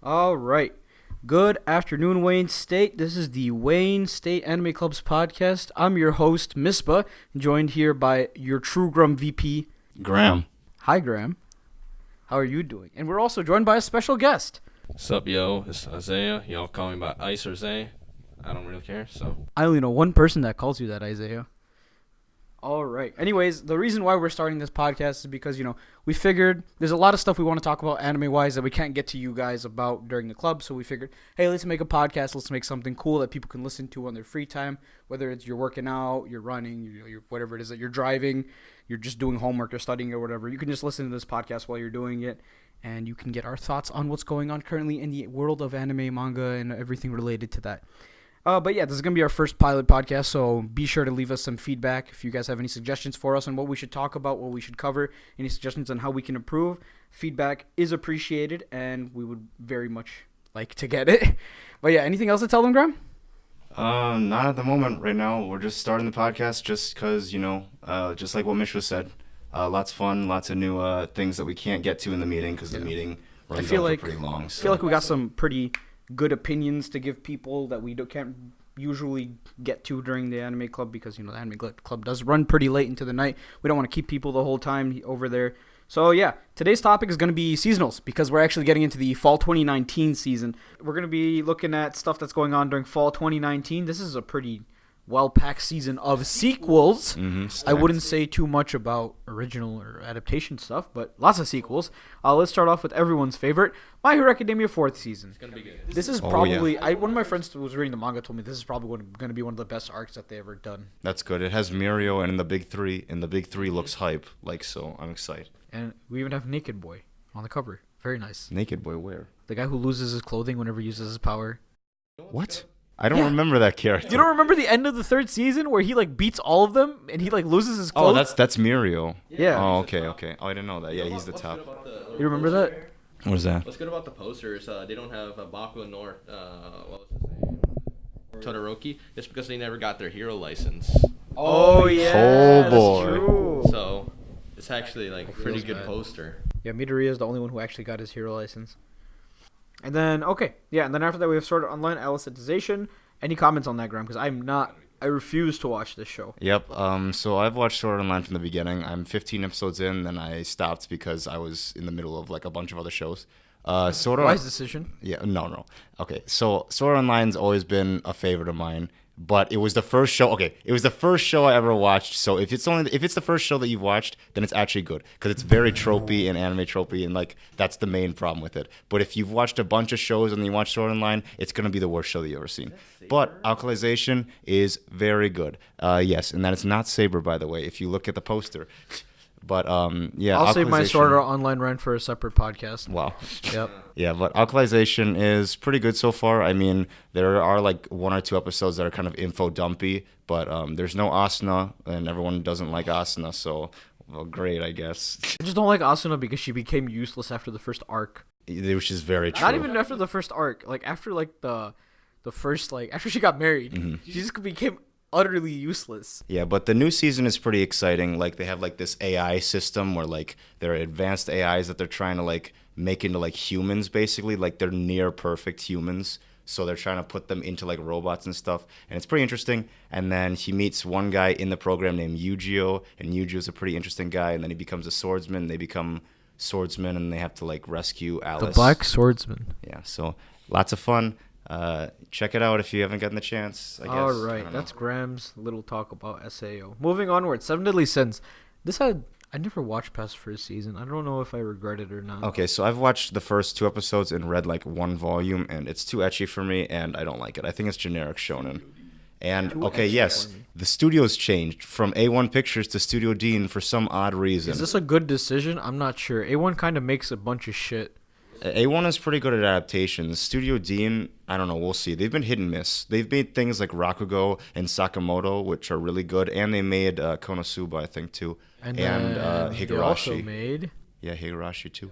All right. Good afternoon, Wayne State. This is the Wayne State Anime Club's podcast. I'm your host, Misbah, joined here by your True Grum VP, Graham. Hi, Graham. How are you doing? And we're also joined by a special guest. What's up, yo? It's Isaiah. Y'all call me by Ice or Zay. I don't really care, so. I only know one person that calls you that, Isaiah. All right. Anyways, the reason why we're starting this podcast is because, we figured there's a lot of stuff we want to talk about anime-wise that we can't get to you guys about during the club. So we figured, hey, let's make a podcast. Let's make something cool that people can listen to on their free time, whether it's you're working out, you're running, you're whatever it is that you're driving, you're just doing homework or studying or whatever. You can just listen to this podcast while you're doing it, and you can get our thoughts on what's going on currently in the world of anime, manga, and everything related to that. But yeah, this is going to be our first pilot podcast, so be sure to leave us some feedback if you guys have any suggestions for us on what we should talk about, what we should cover, any suggestions on how we can improve. Feedback is appreciated, and we would very much like to get it. But yeah, anything else to tell them, Graham? Not at the moment. Right now, we're just starting the podcast just because, just like what Michi said, lots of fun, lots of new things that we can't get to in the meeting because the meeting runs on for pretty long. So. I feel like we got some pretty good opinions to give people that we can't usually get to during the anime club because, the anime club does run pretty late into the night. We don't want to keep people the whole time over there. So, yeah, today's topic is going to be seasonals because we're actually getting into the fall 2019 season. We're going to be looking at stuff that's going on during fall 2019. This is a pretty well-packed season of sequels. I wouldn't say too much about original or adaptation stuff, but lots of sequels. Let's start off with everyone's favorite, My Hero Academia 4th season. It's going to be good. This is probably, one of my friends who was reading the manga told me this is probably going to be one of the best arcs that they ever done. That's good. It has Mirio and in the big three, and the big three looks hype, so I'm excited. And we even have Naked Boy on the cover. Very nice. Naked Boy where? The guy who loses his clothing whenever he uses his power. What? I don't remember that character. You don't remember the end of the third season where he beats all of them and he loses his clothes? Oh, that's Mirio. Yeah. Oh, okay. Oh, I didn't know that. Yeah, he's the top. You remember that? What was that? What's good about the posters? They don't have Baku nor what was his name? Todoroki. Just because they never got their hero license. Oh yeah. Oh boy. That's true. So it's actually a pretty good poster. Yeah, Midoriya is the only one who actually got his hero license. And then, and then after that we have Sword Art Online Alicization. Any comments on that, Graham? Because I refuse to watch this show. Yep, so I've watched Sword Art Online from the beginning. I'm 15 episodes in, then I stopped because I was in the middle of, a bunch of other shows. Wise decision. Yeah, no. Okay, so Sword Art Online's always been a favorite of mine. But it was the first show. Okay, it was the first show I ever watched. So if it's the first show that you've watched, then it's actually good because it's very tropey and anime tropey, and that's the main problem with it. But if you've watched a bunch of shows and you watch Sword Art Online, it's gonna be the worst show that you've ever seen. But Alicization is very good. Yes, and that is not Saber, by the way. If you look at the poster. But yeah, I'll save my Sword Art Online run for a separate podcast. Wow. Yep. Yeah, but Alicization is pretty good so far. I mean, there are one or two episodes that are kind of info dumpy, but there's no Asuna, and everyone doesn't like Asuna, so great, I guess. I just don't like Asuna because she became useless after the first arc. Which is very true. Not even after the first arc. After the first after she got married, she just became utterly useless. Yeah, but the new season is pretty exciting. They have this AI system where there are advanced AIs that they're trying to make into humans basically. They're near perfect humans. So they're trying to put them into robots and stuff. And it's pretty interesting. And then he meets one guy in the program named Yu-Gi-Oh! And Yu-Gi-Oh's a pretty interesting guy. And then he becomes a swordsman. They become swordsmen and they have to rescue Alice. The Black Swordsman. Yeah, so lots of fun. Check it out if you haven't gotten the chance, I guess. All right, that's Graham's little talk about SAO. Moving onward, Seven Deadly Sins. I never watched past first season. I don't know if I regret it or not. Okay, so I've watched the first two episodes and read one volume, and it's too ecchi for me, and I don't like it. I think it's generic shonen. And, okay, yes, the studio's changed from A1 Pictures to Studio Dean for some odd reason. Is this a good decision? I'm not sure. A1 kind of makes a bunch of shit. A1 is pretty good at adaptations. Studio Dean, I don't know, we'll see. They've been hit and miss. They've made things like Rakugo and Sakamoto, which are really good, and they made Konosuba, I think, too. And Higurashi. They also made... Yeah, Higurashi, too.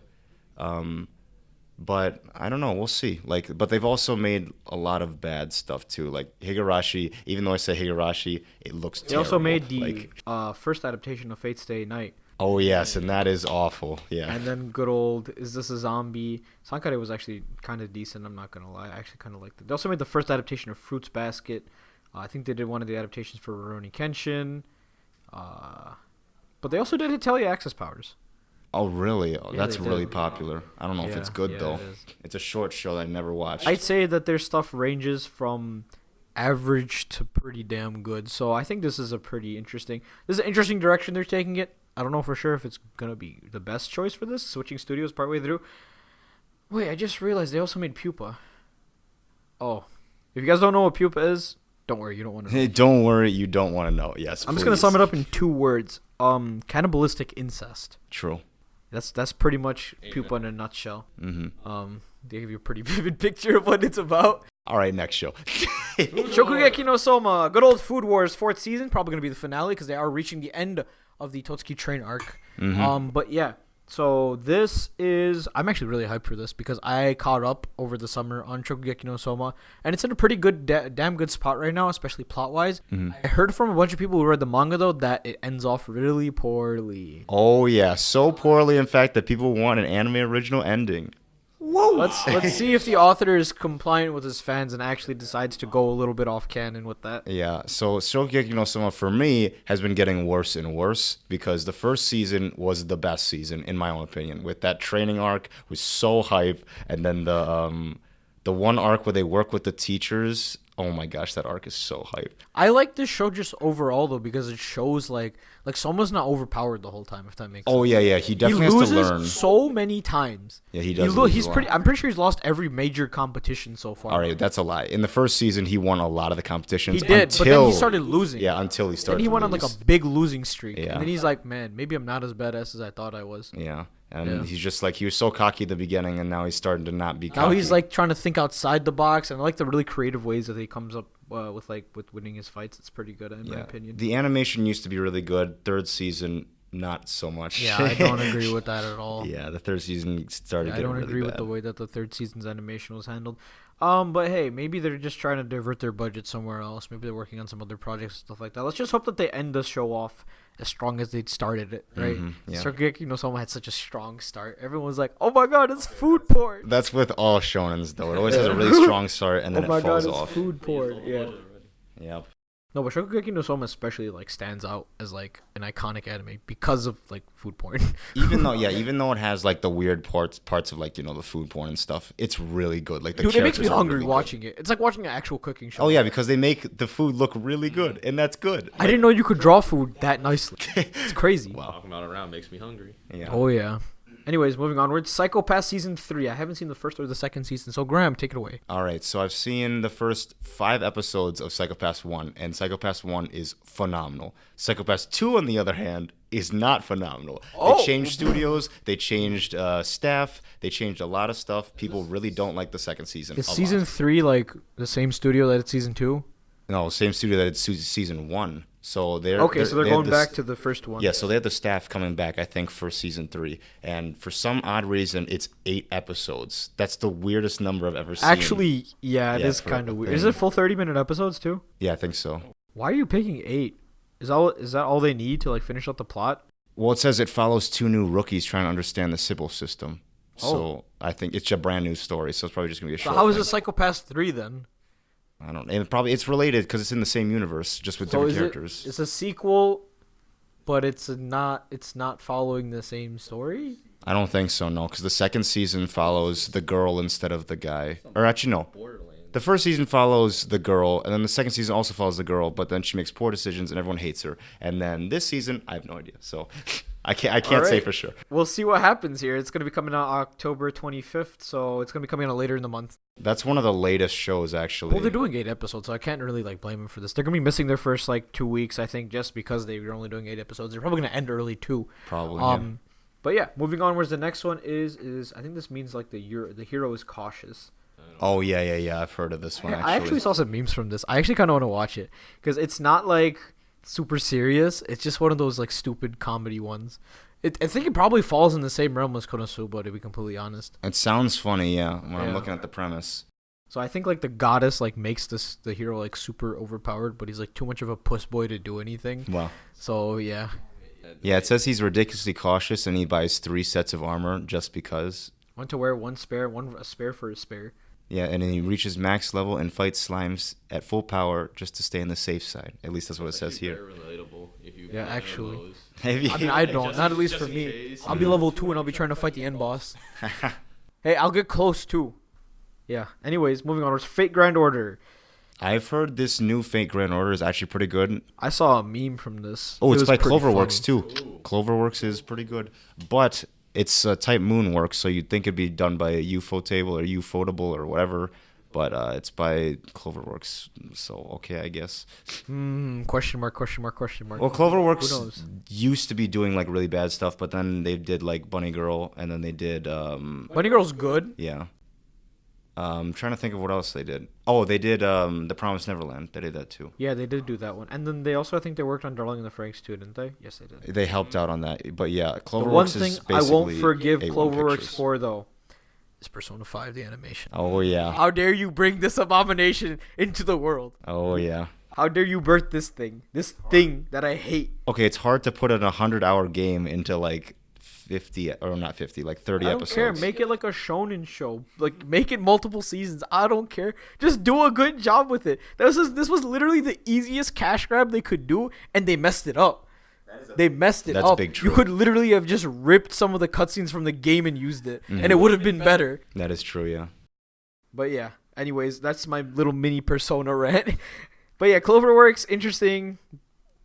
But I don't know, we'll see. But they've also made a lot of bad stuff, too. Higurashi, even though I say Higurashi, it looks terrible. They also made the first adaptation of Fate Stay Night. Oh yes, and that is awful. Yeah. And then good old Is This a Zombie? Sankare was actually kind of decent. I'm not gonna lie. I actually kind of liked it. They also made the first adaptation of Fruits Basket. I think they did one of the adaptations for Rurouni Kenshin. But they also did Hatelia Access Powers. Oh really? Oh, Yeah, that's they really did. popular. I don't know if it's good though. It is. It's a short show that I never watched. I'd say that their stuff ranges from average to pretty damn good. So I think this is an interesting direction they're taking it. I don't know for sure if it's gonna be the best choice for this. Switching studios partway through. Wait, I just realized they also made Pupa. Oh, if you guys don't know what Pupa is, don't worry, you don't want to know. Hey, don't worry, you don't want to know. Yes, I'm just gonna sum it up in 2 words. Cannibalistic incest. True. That's pretty much Pupa in a nutshell. Mm-hmm. They give you a pretty vivid picture of what it's about. All right, next show. Shokugeki no Soma, good old Food Wars 4th season, probably gonna be the finale because they are reaching the end of the Totsuki train arc. Mm-hmm. But yeah, so I'm actually really hyped for this because I caught up over the summer on Shokugeki no Soma, and it's in a pretty good, damn good spot right now, especially plot wise. Mm-hmm. I heard from a bunch of people who read the manga though that it ends off really poorly. Oh yeah, so poorly in fact that people want an anime original ending. Whoa! Let's see if the author is compliant with his fans and actually decides to go a little bit off canon with that. Yeah, so Shokugeki no Soma for me has been getting worse and worse because the first season was the best season in my own opinion. With that training arc was so hype, and then the one arc where they work with the teachers. Oh my gosh, that arc is so hype. I like this show just overall though because it shows like Soma's not overpowered the whole time, if that makes sense. Oh yeah, he definitely he has to loses learn. so many times. Yeah, he does. He's pretty. I'm pretty sure he's lost every major competition so far. All right, that's a lie. In the first season, he won a lot of the competitions. He did, but then he started losing. Yeah, until he started. Then he went on like a big losing streak, Yeah. and then he's like, "Man, maybe I'm not as badass as I thought I was." Yeah, and Yeah. he's just like he was so cocky at the beginning, and now he's starting to not be cocky. Now he's like trying to think outside the box, and I like the really creative ways that he comes up with winning his fights. It's pretty good in my opinion. The animation used to be really good. Third season, not so much. Yeah, I don't agree with that at all. Yeah, the third season started I getting don't really agree with bad. the way that the third season's animation was handled. But hey, maybe they're just trying to divert their budget somewhere else. Maybe they're working on some other projects and stuff like that. Let's just hope that they end the show off as strong as they started it, right? Yeah. Shokugeki no Soma had such a strong start. Everyone was like, "Oh my god, it's food porn!" That's with all shonens though. It always has a really strong start and then Oh my it falls god, it's off. food porn. Yeah. Yep. No, but Shokugeki no Soma especially like stands out as like an iconic anime because of like food porn. Even though it has like the weird parts of like the food porn and stuff, it's really good. Like the Dude, it makes me characters are hungry really watching it. It's like watching an actual cooking show. good. Oh yeah, because they make the food look really good, and that's good. I didn't know you could draw food that nicely. It's crazy. Talking about it around makes me hungry. Yeah. Oh yeah. Anyways, moving onwards. Psychopath season 3. I haven't seen the first or the second season, so Graham, take it away. All right, so I've seen the first 5 episodes of Psychopaths 1, and Psychopaths 1 is phenomenal. Psychopaths 2, on the other hand, is not phenomenal. Oh. They changed studios, they changed staff, they changed a lot of stuff. People really don't like the second season. Is a season lot. 3 like the same studio that it's season 2? No, same studio that it's season 1. So they're They're going back to the first one. Yeah, so they have the staff coming back, I think, for season 3. And for some odd reason, it's 8 episodes. That's the weirdest number I've ever seen. Actually, yeah, it Yeah, is for kind of a weird. thing. Is it full 30-minute episodes too? Yeah, I think so. Why are you picking 8? Is that all they need to like finish out the plot? Well, it says it follows 2 new rookies trying to understand the Sybil system. So I think it's a brand new story, so it's probably just going to be a So short how is thing. it Psychopaths 3 then? I don't know. And it's related because it's in the same universe, just with different characters. It's a sequel, but it's not following the same story? I don't think so, no, because the second season follows the girl instead of the guy. Or actually, no. The first season follows the girl, and then the second season also follows the girl, but then she makes poor decisions and everyone hates her. And then this season, I have no idea. So I can't say right. for sure. We'll see what happens here. It's going to be coming out October 25th, so it's going to be coming out later in the month. That's one of the latest shows, actually. Well, they're doing 8 episodes, so I can't really like blame them for this. They're going to be missing their first like 2 weeks, I think, just because they were only doing 8 episodes. They're probably going to end early too. Probably. Yeah. But yeah, moving onwards, the next one is I think this means like the hero is cautious. Oh, yeah. I've heard of this one, I actually saw some memes from this. I actually kind of want to watch it because it's not like super serious. It's just one of those like stupid comedy ones. I think it probably falls in the same realm as Konosuba, to be completely honest. It sounds funny, yeah, when I'm looking at the premise. So I think like the goddess like makes the hero like super overpowered, but he's like too much of a puss boy to do anything. Wow. So yeah, Yeah, it says he's ridiculously cautious and he buys 3 sets of armor just because. One to wear, one spare, a spare for a spare. Yeah, and then he reaches max level and fights slimes at full power just to stay on the safe side. At least that's what it says here. Very relatable if you Yeah, actually. Have you- I mean, I don't. Just- Not at least just for in me. case. I'll be level 2 and I'll be trying to fight the end boss. Hey, I'll get close too. Yeah. Anyways, moving on. It's Fate Grand Order. I've heard this new Fate Grand Order is actually pretty good. I saw a meme from this. Oh, It it's was by pretty Cloverworks funny. too. Cloverworks is pretty good, but it's type Moonworks, so you'd think it'd be done by a UFO table or Ufotable or whatever. But it's by Cloverworks, so okay, I guess. Question mark, question mark, question mark. Well, Who Cloverworks knows? used to be doing like really bad stuff, but then they did like Bunny Girl, and then they did Bunny Girl's good. yeah. I'm trying to think of what else they did. Oh, they did The Promised Neverland. They did that too. Yeah, they did do that one. And then they also, I think they worked on Darling in the Franxx too, didn't they? Yes, they did. They helped out on that, but yeah, The Cloverworks one thing is I won't basically forgive A1 Cloverworks Pictures. for, though, is Persona 5, the animation. Oh yeah. How dare you bring this abomination into the world? Oh yeah. How dare you birth this thing that I hate? Okay, it's hard to put an 100-hour game into like 50 or not 50, like 30 I don't episodes. care. Make it like a shonen show. Like, make it multiple seasons. I don't care. Just do a good job with it. This was literally the easiest cash grab they could do, and they messed it up. They messed it That's up. big You true. could literally have just ripped some of the cutscenes from the game and used it, and it would have been better. That is true, yeah. But yeah, anyways, that's my little mini Persona rant. But yeah, Cloverworks, interesting.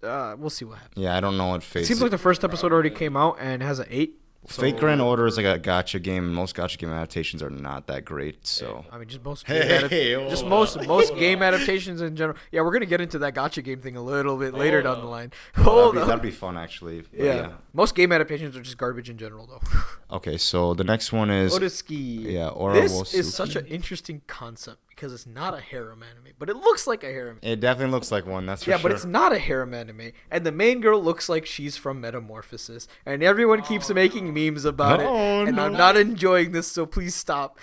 We'll see what happens. Yeah, I don't know what It Fate. seems like the first episode already came out and has an 8. Fate Grand Order is like a gacha game. Most gacha game adaptations are not that great, so. I mean, just most game adaptations in general. Yeah, we're gonna get into that gotcha game thing a little bit later down the line. Hold on. That'd be fun, actually. But Yeah. Most game adaptations are just garbage in general, though. Okay, so the next one is. Oresuki. Yeah, This Oresuki. is such an interesting concept because it's not a harem anime, but it looks like a harem. It definitely looks like one, that's for Yeah, sure. but it's not a harem anime, and the main girl looks like she's from Metamorphosis, and everyone keeps making memes about it, and I'm not enjoying this, so please stop.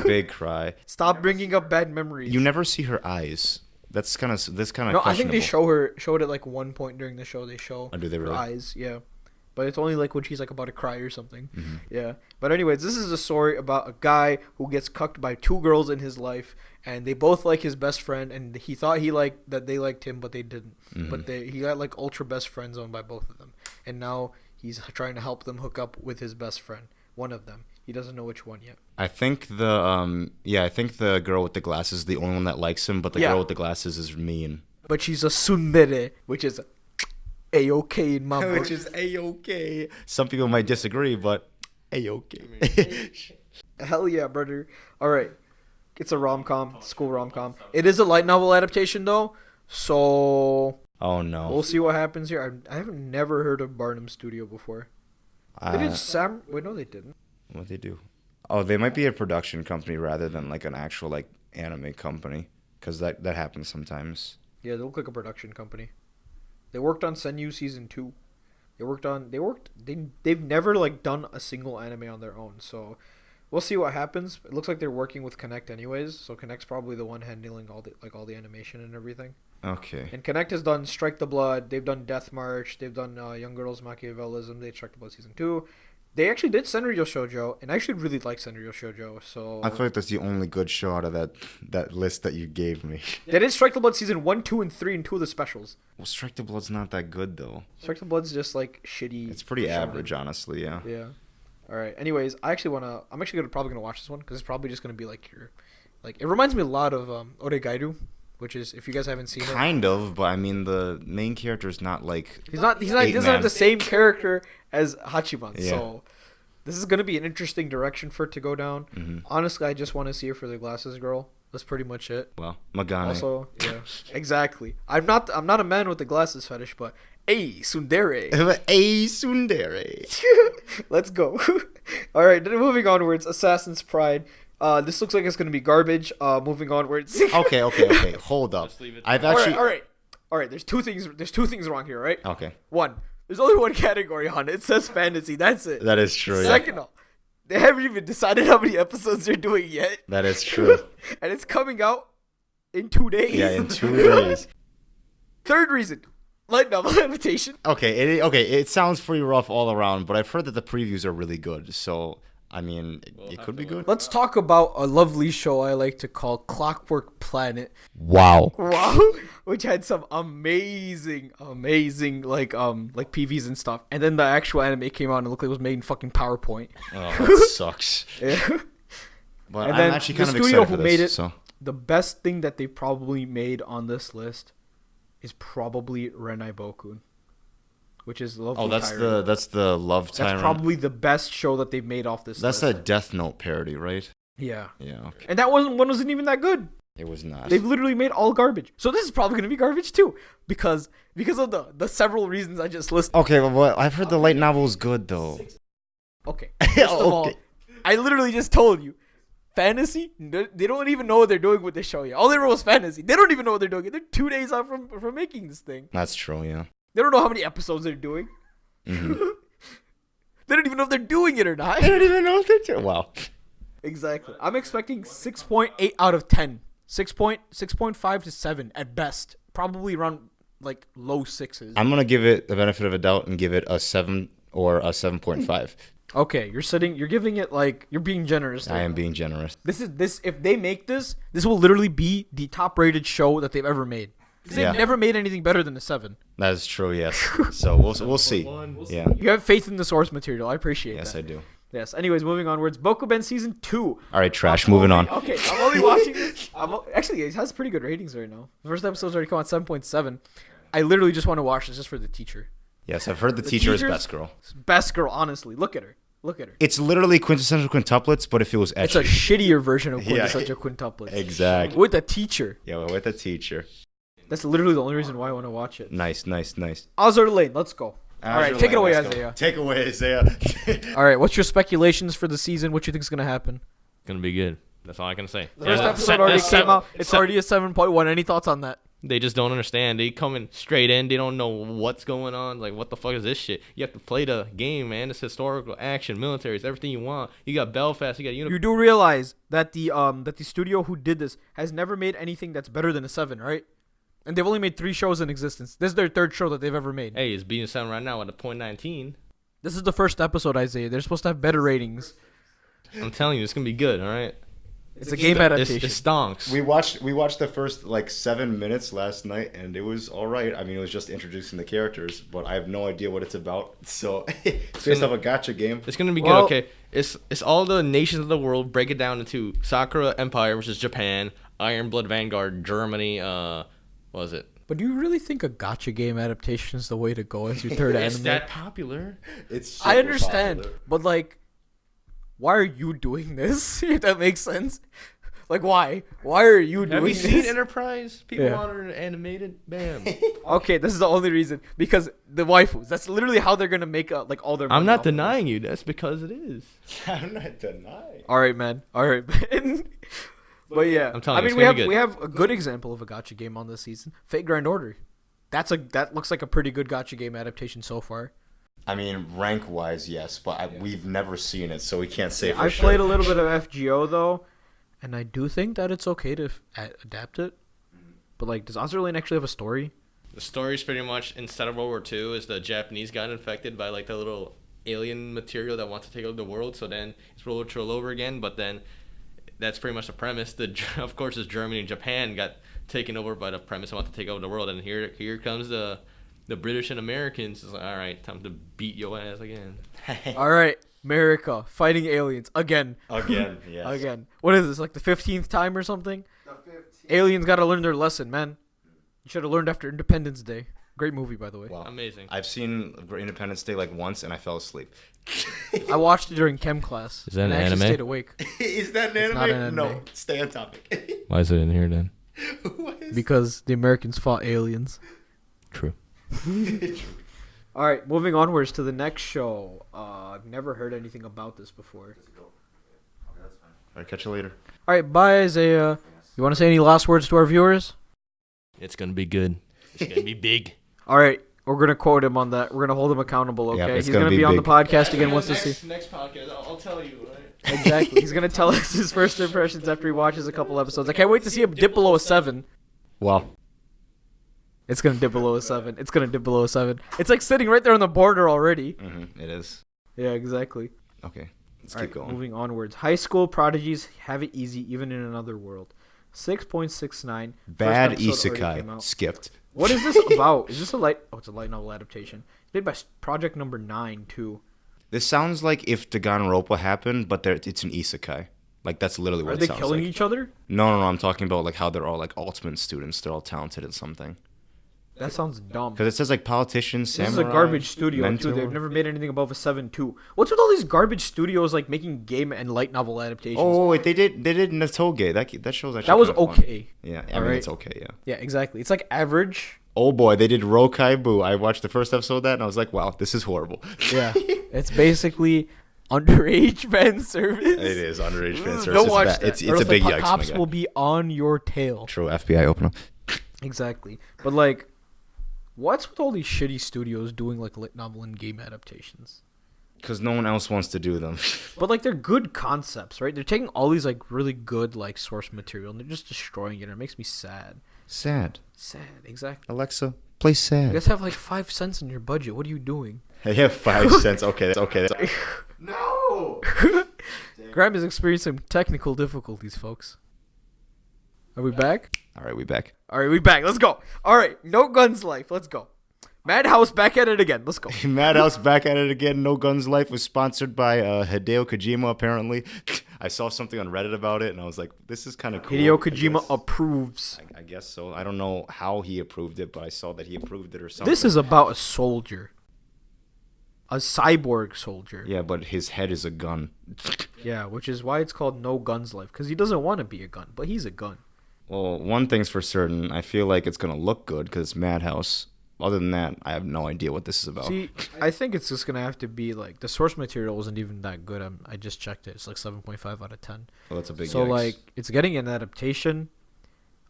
Big cry. Stop bringing up bad memories. You never see her eyes. That's kind of No, I think they show it at like one point during the show. They show Oh, do they her really? eyes, yeah. But it's only like when she's like about to cry or something. Mm-hmm. Yeah. But anyways, this is a story about a guy who gets cucked by 2 girls in his life, and they both like his best friend, and he thought that they liked him, but they didn't. Mm-hmm. But he got like ultra best friend zone by both of them, and now he's trying to help them hook up with his best friend, one of them. He doesn't know which one yet. I think the girl with the glasses is the only one that likes him, but the Yeah. girl with the glasses is mean. But she's a tsundere, which is A-okay in my book. Which is A-okay. Some people might disagree, but A-okay. Hell yeah, brother. All right. It's a rom-com, school rom-com. It is a light novel adaptation, though, so Oh no. we'll see what happens here. I have never heard of Barnum Studio before. They did Wait, no, they didn't. What they do? Oh, they might be a production company rather than like an actual like anime company, because that happens sometimes. Yeah, they look like a production company. They worked on Senyu Season 2. They've never like done a single anime on their own, so we'll see what happens. It looks like they're working with Connect anyways, so Connect's probably the one handling all the animation and everything. Okay. And Connect has done Strike the Blood, they've done Death March, they've done Young Girls Machiavellism, they did Strike the Blood Season 2. They actually did Senryo Shoujo, and I actually really like Senryo Shoujo, so... I feel like that's the only good show out of that list that you gave me. They did Strike the Blood Season 1, 2, and 3, and 2 of the specials. Well, Strike the Blood's not that good though. Strike the Blood's just, like, shitty... It's pretty shonen. average, honestly. Yeah. Yeah. Alright, anyways, I'm actually probably gonna watch this one, because it's probably just gonna be, like, it reminds me a lot of Oregairu, which is, if you guys haven't seen it... Kind of, but I mean the main character is not like. He doesn't have the same character as Hachiman, Yeah. so this is gonna be an interesting direction for it to go down. Mm-hmm. Honestly, I just want to see her for the glasses girl. That's pretty much it. Well, Magane. Also, yeah, exactly. I'm not a man with the glasses fetish, but hey, tsundere. A tsundere. Let's go. All right, then moving onwards. Assassin's Pride. This looks like it's gonna be garbage. Moving onwards. Okay. Hold up. Just leave it I've there. actually. All right. There's two things wrong here, right? Okay. One, there's only one category on it. It says fantasy. That's it. That is true. Yeah. Second off, they haven't even decided how many episodes they're doing yet. That is true. And it's coming out in 2 days. Yeah, in 2 days. Third reason, light novel adaptation. Okay, it sounds pretty rough all around, but I've heard that the previews are really good. So, I mean, it could be good. Let's talk about a lovely show I like to call Clockwork Planet. Wow. Wow, which had some amazing like PVs and stuff, and then the actual anime came out and it looked like it was made in fucking PowerPoint. Oh, that sucks. Yeah. But And I'm then actually the kind of studio excited who for made this. it, So. the best thing that they probably made on this list is probably Renai Bokun, which is lovely. Oh, that's Tyrant. the Love That's Tyrant. probably the best show that they've made off this That's list. that Death Note parody, right? Yeah. Yeah. Okay. And that one wasn't even that good. It was not. They've literally made all garbage. So this is probably going to be garbage too, because of the several reasons I just listed. Okay, well, I've heard the light novel is good though. Okay. First of all, I literally just told you, fantasy. They don't even know what they're doing with this show yet. All they wrote was fantasy. They don't even know what they're doing. They're 2 days out from making this thing. That's true. Yeah. They don't know how many episodes they're doing. Mm-hmm. They don't even know if they're doing it or not. I don't even know if they're doing. Wow. Exactly. I'm expecting 6.8 out of 10. 6.5 to 7 at best. Probably around like low 6s. I'm gonna give it the benefit of a doubt and give it a 7 or a 7.5. Okay, you're giving it like you're being generous. I am being generous. This if they make this will literally be the top rated show that they've ever made. 'Cause they've Yeah. never made anything better than a 7. That is true. Yes. So we'll see. Yeah. You have faith in the source material. I appreciate Yes, that. I do. Yes. Anyways, moving onwards. Bokuben season 2. All right, trash. Moving on. Okay, I'm only watching this. Actually, it has pretty good ratings right now. The first episode's already come out 7.7. I literally just want to watch this just for the teacher. Yes, I've heard the teacher is teacher's best girl. Best girl, honestly. Look at her. It's literally quintessential quintuplets, but if it was It's etchy. a shittier version of Yeah. Quintessential Quintuplets. Exactly. With a teacher. Yeah, with a teacher. That's literally the only reason why I want to watch it. Nice. Azur Lane, let's go. All right, take it away, Isaiah. Take away, Isaiah. All right, what's your speculations for the season? What you think is going to happen? Gonna be good. That's all I can say. The first episode already came out. It's already a 7.1. Any thoughts on that? They just don't understand. They coming straight in. They don't know what's going on. Like, what the fuck is this shit? You have to play the game, man. It's historical, action, military. It's everything you want. You got Belfast. You got You do realize that the studio who did this has never made anything that's better than a 7, right? And they've only made 3 shows in existence. This is their 3rd show that they've ever made. Hey, it's beating 7 right now at a .19. This is the first episode, Isaiah. They're supposed to have better ratings. I'm telling you, it's gonna be good. All right. It's a game adaptation. It stonks. We watched the first like 7 minutes last night, and it was all right. I mean, it was just introducing the characters, but I have no idea what it's about. So it's based off a gacha game. It's gonna be good. Well- Okay. It's all the nations of the world. Break it down into Sakura Empire, which is Japan, Iron Blood Vanguard, Germany. What was it? But do you really think a gacha game adaptation is the way to go as your 3rd It's anime? that popular. It's I super understand, popular. but like, why are you doing this? If that makes sense. Like, why? Why are you doing Have you this? seen Enterprise? People Yeah. want it animated. Bam. Okay, this is the only reason, because the waifus. That's literally how they're gonna make like all their. I'm money not off of this. denying you. That's because it is. I'm not denying. All right, man. All right, man. But yeah, I'm telling you, it's we gonna have be good. we have a good example of a gacha game on this season. Fate Grand Order. That looks like a pretty good gacha game adaptation so far. I mean, rank wise, yes, but we've never seen it, so we can't say for I've sure. played a little bit of FGO though, and I do think that it's okay to adapt it. But like, does Azur Lane actually have a story? The story's pretty much instead of World War II, is the Japanese got infected by like the little alien material that wants to take over the world. So then it's World War II all over again. But then that's pretty much the premise. Of course, is Germany and Japan got taken over by the premise and want to take over the world. And here comes the British and Americans. It's like, all right, time to beat your ass again. All right, America fighting aliens again. Again, yes. Again. What is this? Like the 15th time or something? Aliens got to learn their lesson, man. You should have learned after Independence Day. Great movie, by the way. Wow. Amazing. I've seen Independence Day like once, and I fell asleep. I watched it during chem class. Is that and an I actually anime? stayed awake Is that an It's anime? not an No, anime. stay on topic. Why is it in here then? What is because the Americans fought aliens. True. All right, moving onwards to the next show. I've never heard anything about this before. All right, catch you later. All right, bye, Isaiah. You want to say any last words to our viewers? It's gonna be good. It's gonna be big. All right, we're gonna quote him on that. We're gonna hold him accountable. Okay, Yep, it's he's gonna gonna be be on the big. podcast again once to see. Next podcast, I'll tell you. Right? Exactly, he's gonna tell us his first impressions after he watches a couple episodes. I can't wait to see him dip below a 7. Well, It's gonna dip below a 7. It's gonna dip below a 7. It's like sitting right there on the border already. It is. Yeah, exactly. Okay, let's All keep going. Moving onwards. High school prodigies have it easy even in another world. 6.69. Bad First episode already came isekai. out. Skipped. What is this about? Is this a light? Oh, it's a light novel adaptation. Made by Project Number 9 too. This sounds like if Danganronpa happened, but it's an isekai. Like, that's literally what Are it they sounds killing like. each other? No. I'm talking about, like, how they're all, like, ultimate students. They're all talented in something. That sounds dumb. Because it says, like, politicians, This samurai, is a garbage studio mentor. too. They've never made anything above a 7.2. What's with all these garbage studios like making game and light novel adaptations? Oh, wait, they did Natoge. That show's actually that was kinda fun. okay. Yeah, I All mean, right. it's okay, yeah. Yeah, exactly. It's like average. Oh, boy, they did Rokaibu. I watched the first episode of that, and I was like, wow, this is horrible. Yeah, it's basically underage fan service. It is underage fan service. Don't watch that. It's or a else big the yikes, my cops guy. will be on your tail. True, FBI open up. Exactly. But like, what's with all these shitty studios doing like lit novel and game adaptations? Because no one else wants to do them. But like, they're good concepts, right? They're taking all these like really good like source material and they're just destroying it. And it makes me sad. Sad. Sad, exactly. Alexa, play You sad. guys have like 5 cents in your budget. What are you doing? I have 5 cents. Okay, okay. No! Graham is experiencing technical difficulties, folks. Are we back? All right, we back. All right, we back. Let's go. All right, No Guns Life. Let's go. Madhouse back at it again. Let's go. Madhouse back at it again. No Guns Life was sponsored by Hideo Kojima, apparently. I saw something on Reddit about it, and I was like, this is kind of cool. Hideo I Kojima guess. approves. I guess so. I don't know how he approved it, but I saw that he approved it or something. This is about a soldier. A cyborg soldier. Yeah, but his head is a gun. Yeah, which is why it's called No Guns Life. Because he doesn't want to be a gun, but he's a gun. Well, one thing's for certain. I feel like it's going to look good because it's Madhouse. Other than that, I have no idea what this is about. See, I think it's just going to have to be like, the source material isn't even that good. I just checked it. It's like 7.5 out of 10. Well, that's a big So yikes. like, it's getting an adaptation.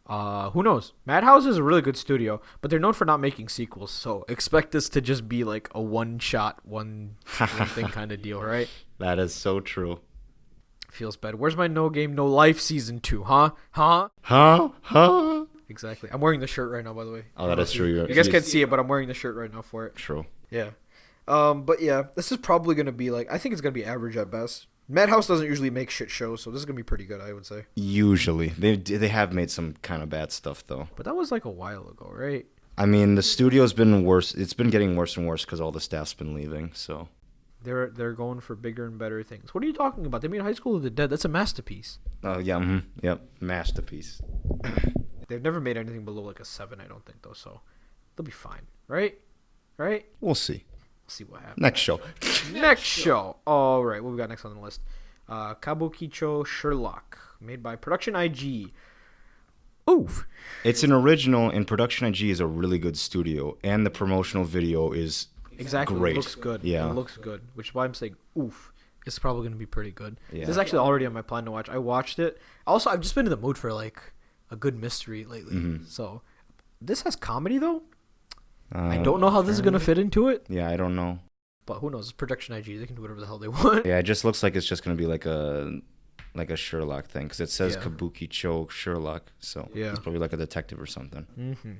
Who knows? Madhouse is a really good studio, but they're known for not making sequels. So expect this to just be like a one-shot, one thing kind of deal, right? That is so true. Feels bad. Where's my No Game No Life season 2? Huh? Huh? Exactly. I'm wearing the shirt right now, by the way. Oh, that is true. You guys can't see it, but I'm wearing the shirt right now for it. True. Yeah. But yeah, this is probably gonna be like, I think it's gonna be average at best. Madhouse doesn't usually make shit shows, so this is gonna be pretty good, I would say. Usually. They have made some kind of bad stuff, though. But that was like a while ago, right? I mean, the studio's been worse. It's been getting worse and worse because all the staff's been leaving, so. They're going for bigger and better things. What are you talking about? They made High School of the Dead. That's a masterpiece. Oh, yeah. Yep. Masterpiece. They've never made anything below like a 7, I don't think, though, so they'll be fine. Right? Right? We'll see. See what happens. Next show. Next show. All right, what we got next on the list? Kabukichou Sherlock, made by Production IG. Oof. It's an original, and Production IG is a really good studio, and the promotional video is Exactly. great. It looks good. Yeah. It looks good, which is why I'm saying oof. It's probably going to be pretty good. Yeah. This is actually already on my plan to watch. I watched it. Also, I've just been in the mood for like a good mystery lately. Mm-hmm. So, this has comedy though. I don't know how this is going to fit into it, Yeah, I don't know. but who knows? It's Production IG. They can do whatever the hell they want. Yeah, it just looks like it's just gonna be like a Sherlock thing because it says Yeah. Kabukichou Sherlock, so Yeah. it's probably like a detective or something. Mm-hmm.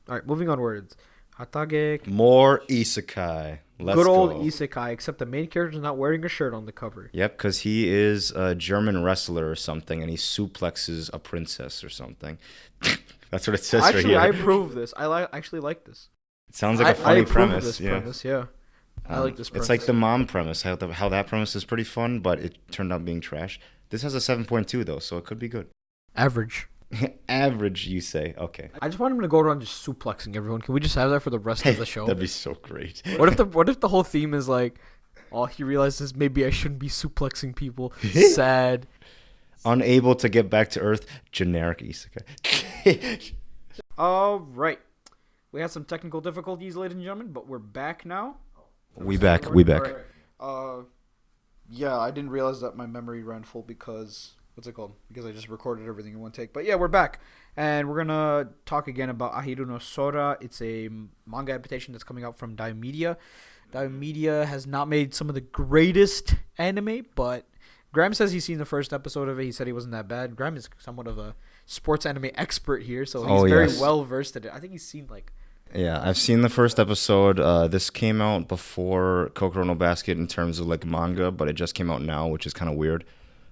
All right, moving onwards. Hatage. More isekai. Let's Good old go. isekai, except the main character is not wearing a shirt on the cover. Yep, because he is a German wrestler or something, and he suplexes a princess or something. That's what it says Actually, right I here. approve this. actually like this. It sounds like a I funny approve premise. This yeah. premise, yeah. I like this premise. It's like the mom premise. How that premise is pretty fun, but it turned out being trash. This has a 7.2 though, so it could be good. Average. Average, you say? Okay. I just want him to go around just suplexing everyone. Can we just have that for the rest of the show? That'd be so great. What if the whole theme is like, oh, he realizes maybe I shouldn't be suplexing people. Sad. Unable to get back to Earth. Generic isekai. All right. We had some technical difficulties, ladies and gentlemen, but we're back now. We back. We back. All right. Yeah, I didn't realize that my memory ran full because what's it called? Because I just recorded everything in one take. But yeah, we're back, and we're gonna talk again about Ahiru No Sora. It's a manga adaptation that's coming out from Dai Media. Dai Media has not made some of the greatest anime, but Graham says he's seen the first episode of it. He said he wasn't that bad. Graham is somewhat of a sports anime expert here, so he's very yes. well versed in it. I think he's seen like Yeah, I've seen the first episode. This came out before Kokoro no Basket in terms of like manga, but it just came out now, which is kind of weird.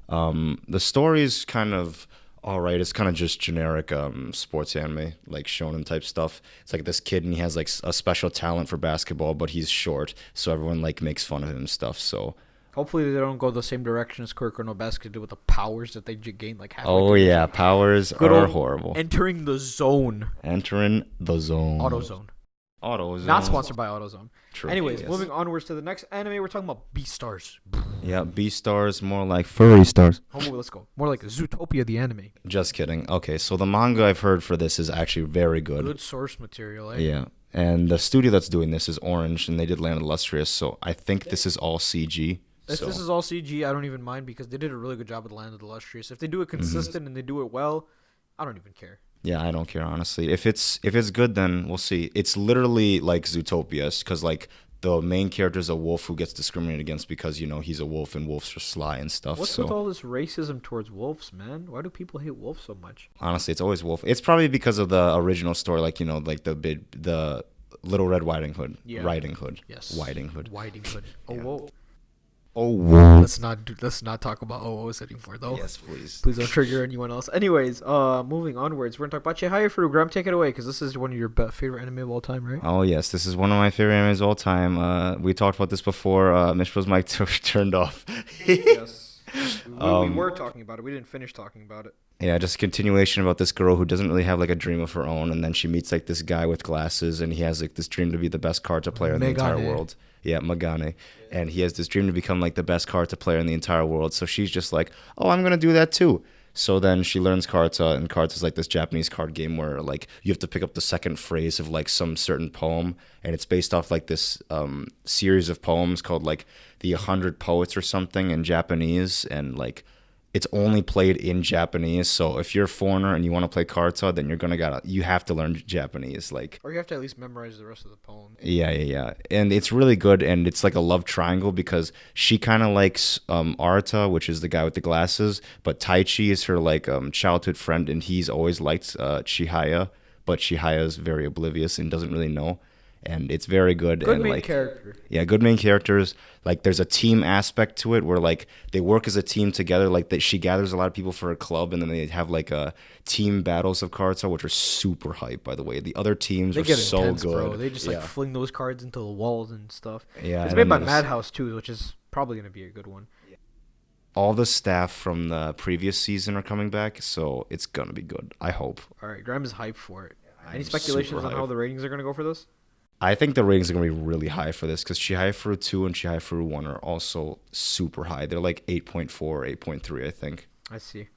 The story's kind of all right. It's kind of just generic sports anime, like shonen type stuff. It's like this kid and he has like a special talent for basketball, but he's short, so everyone like makes fun of him and stuff. So Hopefully they don't go the same direction as Kuroko no Basket did with the powers that they gained like halfway oh through. yeah, powers Good are old horrible. Entering the zone. Entering the zone. AutoZone. AutoZone. Not sponsored by AutoZone. True. Anyways, Yes. moving onwards to the next anime, we're talking about Beastars. Yeah, Beastars, more like furry stars. Oh, let's go. More like Zootopia the anime. Just kidding. Okay, so the manga I've heard for this is actually very good. Good source material, eh? Yeah. And the studio that's doing this is Orange, and they did Land of the Illustrious, so I think this is all CG. If So, this is all CG, I don't even mind because they did a really good job with Land of the Illustrious. If they do it consistent and they do it well, I don't even care. yeah, I don't care, honestly. If it's good, then we'll see. It's literally like Zootopia, because like the main character is a wolf who gets discriminated against because, you know, he's a wolf and wolves are sly and stuff. What's so with all this racism towards wolves, man? Why do people hate wolves so much? honestly, it's always wolf. It's probably because of the original story, like, you know, like the Little Red Riding Hood. Yeah. Riding Hood. Yes. Whiting Hood. Whiting Hood. Oh, Yeah. whoa. Oh, whoa. Let's not talk about OOs anymore, though. Yes, please. Please don't trigger anyone else. Anyways, moving onwards, we're gonna talk about Chihayafuru. Graham, take it away, because this is one of your favorite anime of all time, right? Oh, yes. This is one of my favorite animes of all time. We talked about this before. Mishra's mic turned off. Yes. We were talking about it. We didn't finish talking about it. Yeah, just a continuation about this girl who doesn't really have like a dream of her own, and then she meets like this guy with glasses, and he has like this dream to be the best Karate player in the entire Megane. world. Yeah, Magane. And he has this dream to become like the best Karate player in the entire world. So she's just like, oh, I'm gonna do that too. So then she learns Karate, and Karate is like this Japanese card game where like you have to pick up the second phrase of like some certain poem, and it's based off like this series of poems called like the 100 Poets or something in Japanese, and like it's only played in Japanese. So if you're a foreigner and you want to play Karate, then you have to learn Japanese. Like, Or you have to at least memorize the rest of the poem. yeah. And it's really good, and it's like a love triangle because she kind of likes Arata, which is the guy with the glasses, but Taichi is her like childhood friend, and he's always liked Chihaya, but Chihaya is very oblivious and doesn't really know. And it's very good. Good and main like, character. yeah, good main characters. Like, there's a team aspect to it where like they work as a team together. Like that, she gathers a lot of people for her club, and then they have like team battles of cards, which are super hype. By the way, the other teams They are get so intense, good. bro. They just like Yeah. fling those cards into the walls and stuff. Yeah, It's and made by then there's- Madhouse too, which is probably gonna be a good one. all the staff from the previous season are coming back, so it's gonna be good. I hope. All right, Graham is hyped for it. Any I'm speculations super on how hyped. the ratings are gonna go for this? I think the ratings are gonna be really high for this because Chihayafuru 2 and Chihayafuru 1 are also super high. They're like 8.4, 8.3, I think. I see.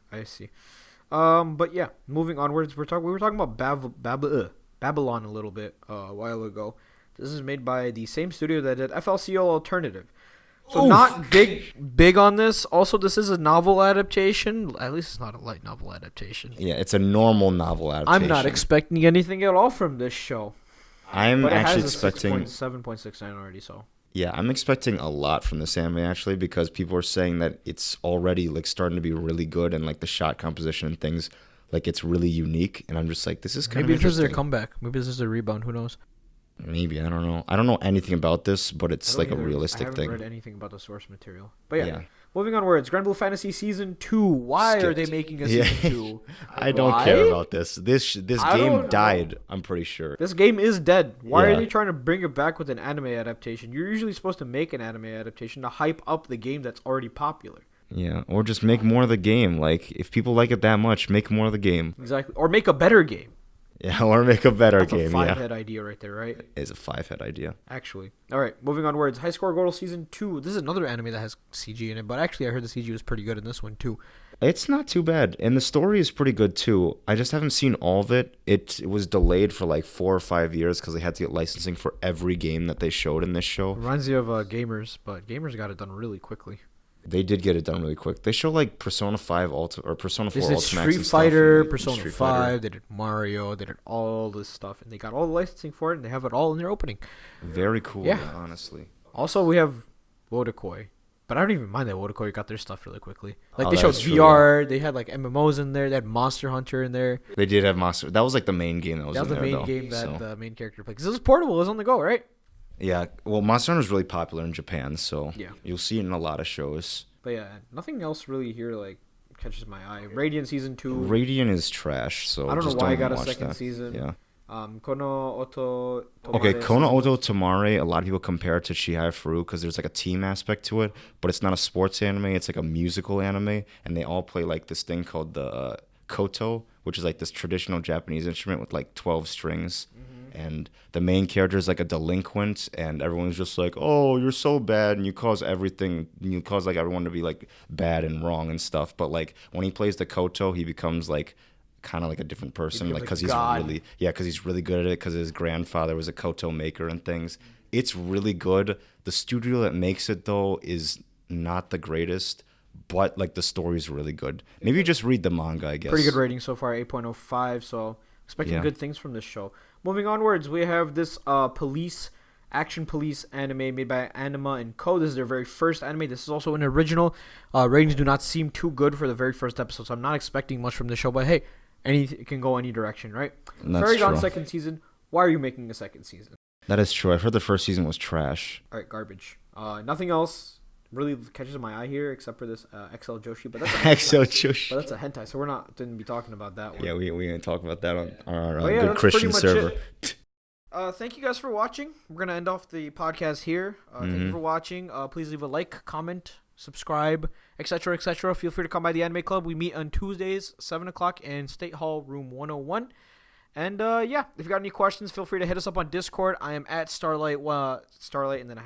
But yeah, moving onwards, we were talking about Babylon a little bit a while ago. This is made by the same studio that did FLCL Alternative. So Oof. not big on this. Also, this is a novel adaptation. At least it's not a light novel adaptation. Yeah, it's a normal novel adaptation. I'm not expecting anything at all from this show. I'm But it actually has expecting. a 7.69 already, so. Yeah, I'm expecting a lot from this anime actually because people are saying that it's already like starting to be really good and like the shot composition and things, like it's really unique. And I'm just like, this is kind Maybe of this is their interesting. comeback. Maybe this is their rebound. Who knows? Maybe, I don't know. I don't know anything about this, but it's I like a don't either. realistic I thing. haven't read anything about the source material. But yeah. Moving onwards, Granblue Fantasy Season 2. Why are they Skipped. making a Yeah. Season 2? I don't Why? care about this. This I don't know. game died, I'm pretty sure. This game is dead. Why are Yeah. they trying to bring it back with an anime adaptation? You're usually supposed to make an anime adaptation to hype up the game that's already popular. Yeah, or just make more of the game. Like, if people like it that much, make more of the game. Exactly. Or make a better game. Yeah, or make a better That's game. a Yeah, five-head idea right there, right? it's a 5-head idea. Actually. All right, moving onwards. High Score Girl Season 2. This is another anime that has CG in it, but actually I heard the CG was pretty good in this one too. It's not too bad, and the story is pretty good too. I just haven't seen all of it. It was delayed for like 4 or 5 years because they had to get licensing for every game that they showed in this show. Reminds you of Gamers, but Gamers got it done really quickly. They did get it done really quick. They show like Persona 5 or Persona 4 They did Ultimax Street and stuff, Fighter, and Persona Street 5, Fighter. they did Mario, they did all this stuff, and they got all the licensing for it, and they have it all in their opening. Very cool, Yeah. honestly. Also, we have Wodakoi. But I don't even mind that Wotakoi got their stuff really quickly. Like Oh, they showed that's true, VR, they had like MMOs in there, they had Monster Hunter in there. They did have Monster. That was like the main game that was That was in the there, main though, game that so. the main character played. Because it was portable, it was on the go, right? Yeah, well, Monster Hunter is really popular in Japan, so Yeah. you'll see it in a lot of shows. But yeah, nothing else really here like catches my eye. Radiant season 2. Radiant is trash, so I don't know just why I don't got a watch second that. season. Yeah. Kono Oto Tomare. Okay, Kono Oto Tomare, a lot of people compare it to Chihayafuru because there's like a team aspect to it, but it's not a sports anime, it's like a musical anime, and they all play like this thing called the koto, which is like this traditional Japanese instrument with like 12 strings. And the main character is like a delinquent, and everyone's just like, "Oh, you're so bad," and you cause like everyone to be like bad and wrong and stuff. But like when he plays the koto, he becomes like kind of like a different person, like because he's really good at it because his grandfather was a koto maker and things. It's really good. The studio that makes it though is not the greatest, but like the story's really good. Maybe just read the manga, I guess. Pretty good rating so far, 8.05. So expecting good things from this show. Moving onwards, we have this action police anime made by Anima and Co. This is their very first anime. This is also an original. Ratings do not seem too good for the very first episode, so I'm not expecting much from the show. But hey, it can go any direction, right? That's Fairy Dawn true. second season. Why are you making a second season? That is true. I've heard the first season was trash. All right, garbage. Nothing else really catches my eye here except for this XL Joshi, but that's a Exo hentai. Chush. But that's a hentai, so we're not didn't be talking about that one. Yeah, we didn't talk about that on our But yeah, good that's Christian pretty much server. it. Thank you guys for watching. We're gonna end off the podcast here. Thank you for watching. Please leave a like, comment, subscribe, etc., etc. Feel free to come by the Anime Club. We meet on Tuesdays, 7 o'clock in State Hall, Room 101. And yeah, if you got any questions, feel free to hit us up on Discord. I am at Starlight, and then a #,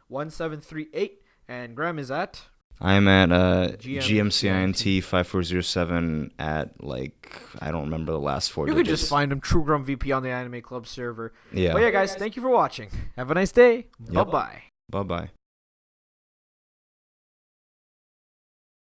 1738. And Graham is at... I'm at GMCINT. GMCINT5407 at like I don't remember the last four You digits. can just find him, True Grum VP, on the Anime Club server. Yeah. But yeah, guys, thank you for watching. Have a nice day. Yep. Bye-bye. Bye bye.